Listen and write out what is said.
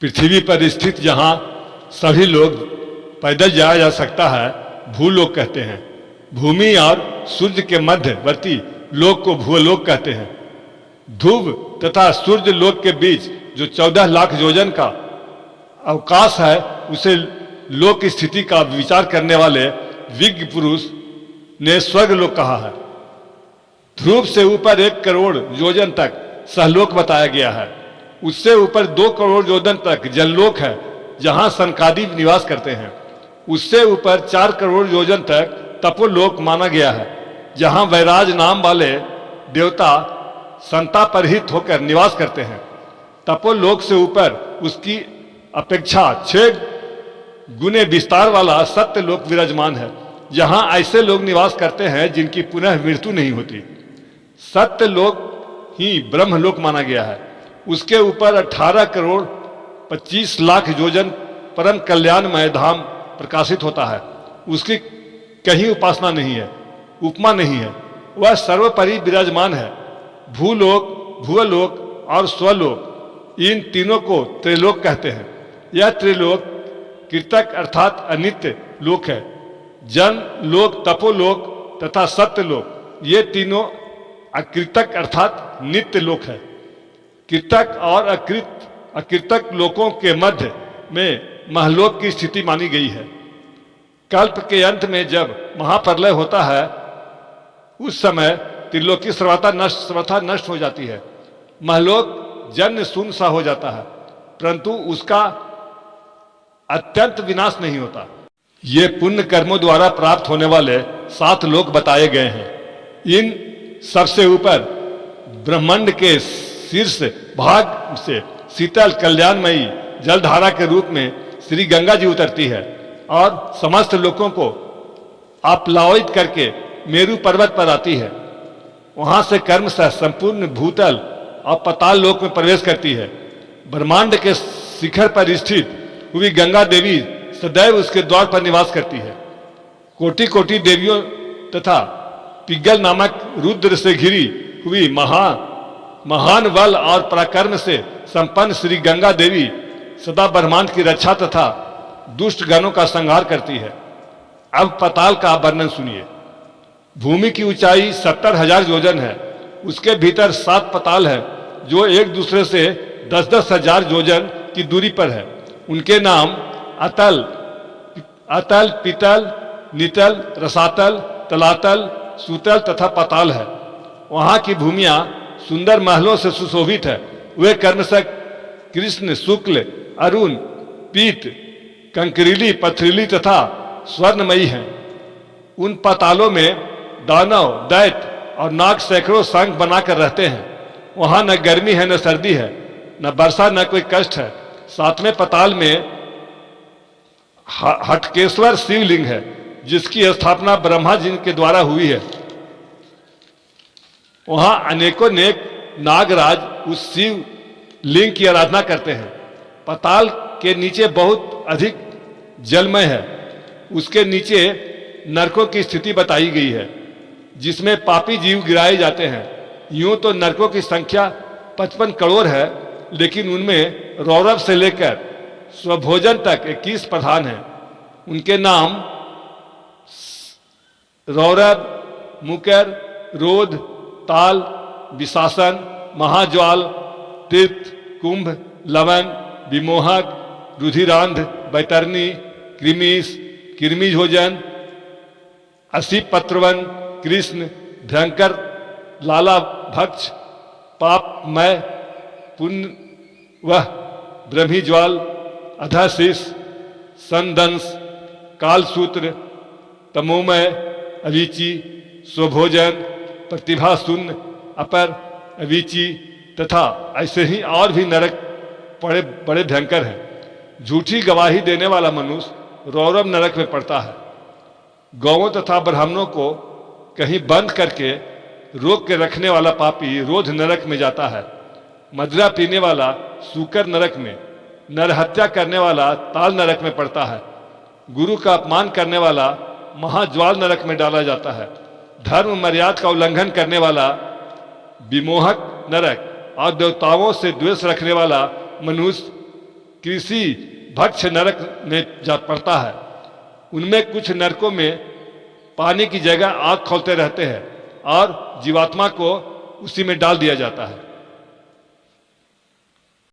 पृथ्वी पर स्थित जहाँ सभी लोग पैदल जाया जा सकता है भूलोक कहते हैं। भूमि और सूर्य के मध्यवर्ती लोक को भूलोक कहते हैं। ध्रुव तथा सूर्य लोक के बीच जो 14 लाख योजन का अवकाश है उसे लोक की स्थिति का विचार करने वाले विज्ञ पुरुष ने स्वर्ग लोक कहा है। ध्रुव से ऊपर 1 करोड़ योजन तक सहलोक बताया गया है। उससे ऊपर 2 करोड़ योजन तक जललोक है जहां सनकादि निवास करते हैं। उससे ऊपर 4 करोड़ योजन तक तपोलोक माना गया है जहां वैराज नाम वाले देवता संतापरहित होकर निवास करते हैं। तपोलोक से ऊपर उसकी अपेक्षा 6 गुने विस्तार वाला सत्यलोक विराजमान है जहां ऐसे लोग निवास करते हैं जिनकी पुनः मृत्यु नहीं होती। सत्यलोक ही ब्रह्मलोक माना गया है। उसके ऊपर 18 करोड़ 25 लाख योजन परम कल्याणमय धाम प्रकाशित होता है। उसकी कहीं उपासना नहीं है, उपमा नहीं है। वह सर्वोपरि विराजमान है। भूलोक, भूलोक और स्वलोक, इन तीनों को त्रिलोक कहते हैं। यह त्रिलोक कृतक अर्थात अनित्य लोक है। जन लोक, तपोलोक तथा सत्यलोक, ये तीनों अकृतक अर्थात नित्य लोक है। कृतक और अकृतक लोकों के मध्य में महलोक की स्थिति मानी गई है। कल्प के अंत में जब महाप्रलय होता है उस समय त्रिलोकी सर्वथा नष्ट हो जाती है। महलोक जन्य शून्य सा हो जाता है, परंतु उसका अत्यंत विनाश नहीं होता। ये पुण्य कर्मों द्वारा प्राप्त होने वाले 7 लोक बताए गए हैं। इन सबसे ऊपर ब्रह्मांड के शीर्ष भाग से शीतल कल्याणमयी जलधारा के रूप में श्री गंगा जी उतरती है और समस्त लोगों को आप्लावित करके मेरु पर्वत पर आती है। वहां से कर्म से संपूर्ण भूतल और पताल लोक में प्रवेश करती है। ब्रह्मांड के शिखर पर स्थित हुई गंगा देवी सदैव उसके द्वार पर निवास करती है। कोटि कोटि देवियों तथा पिग्गल नामक रुद्र से घिरी हुई महान बल और पराक्रम से संपन्न श्री गंगा देवी सदा ब्रह्मांड की रक्षा तथा दुष्ट गणों का संहार करती है। अब पताल का वर्णन सुनिए। भूमि की ऊंचाई 70,000 योजन है। उसके भीतर 7 पताल है जो एक दूसरे से 10-10 हजार योजन की दूरी पर है। उनके नाम अतल, पितल, नितल, रसातल, तलातल, सूतल तथा पताल है। वहां की भूमियां सुंदर महलों से सुशोभित है। वे कर्मशक, कृष्ण, शुक्ल, अरुण, पीत, कंकरीली, पथरीली तथा स्वर्णमयी हैं। उन पतालों में दानव, दैत्य और नाग सैकड़ों संघ बनाकर रहते हैं। वहां न गर्मी है न सर्दी है, न वर्षा न कोई कष्ट है। 7वें पताल में हटकेश्वर शिवलिंग है जिसकी स्थापना ब्रह्मा जी के द्वारा हुई है। वहां अनेकों नेक नागराज उस शिव लिंग की आराधना करते हैं। पताल के नीचे बहुत अधिक जलमय है। उसके नीचे नरकों की स्थिति बताई गई है जिसमें पापी जीव गिराए जाते हैं। यूं तो नरकों की संख्या 55 करोड़ है, लेकिन उनमें रौरव से लेकर स्वभोजन तक 21 प्रधान हैं। उनके नाम रौरव, मुकर, रोध, ताल, विशासन, महाज्वाल, तीर्थ, कुंभ, लवन, विमोहक, रुधिरांध, बैतरणी, कृमिश, कृमिभोजन, असिपत्रवन, कृष्ण, भयंकर, लाला भक्ष, पापमय, पुण्य, वह ब्रह्मीज्वाल, अधशीष, संदंश, कालसूत्र, तमोमय, अविची, स्वभोजन, प्रतिभा शून्य, अपर, अविची तथा ऐसे ही और भी नरक बड़े बड़े भयंकर हैं। झूठी गवाही देने वाला मनुष्य रौरव नरक में पड़ता है। गौओं तथा ब्राह्मणों को कहीं बंद करके रोक के रखने वाला पापी रोध नरक में जाता है। मदिरा पीने वाला सूकर नरक में, नरहत्या करने वाला ताल नरक में पड़ता है। गुरु का अपमान करने वाला महाज्वाल नरक में डाला जाता है। धर्म मर्यादा का उल्लंघन करने वाला विमोहक नरक और देवताओं से द्वेष रखने वाला मनुष्य कृषि भक्ष नरक में जा पड़ता है। उनमें कुछ नरकों में पानी की जगह आग खोलते रहते हैं और जीवात्मा को उसी में डाल दिया जाता है।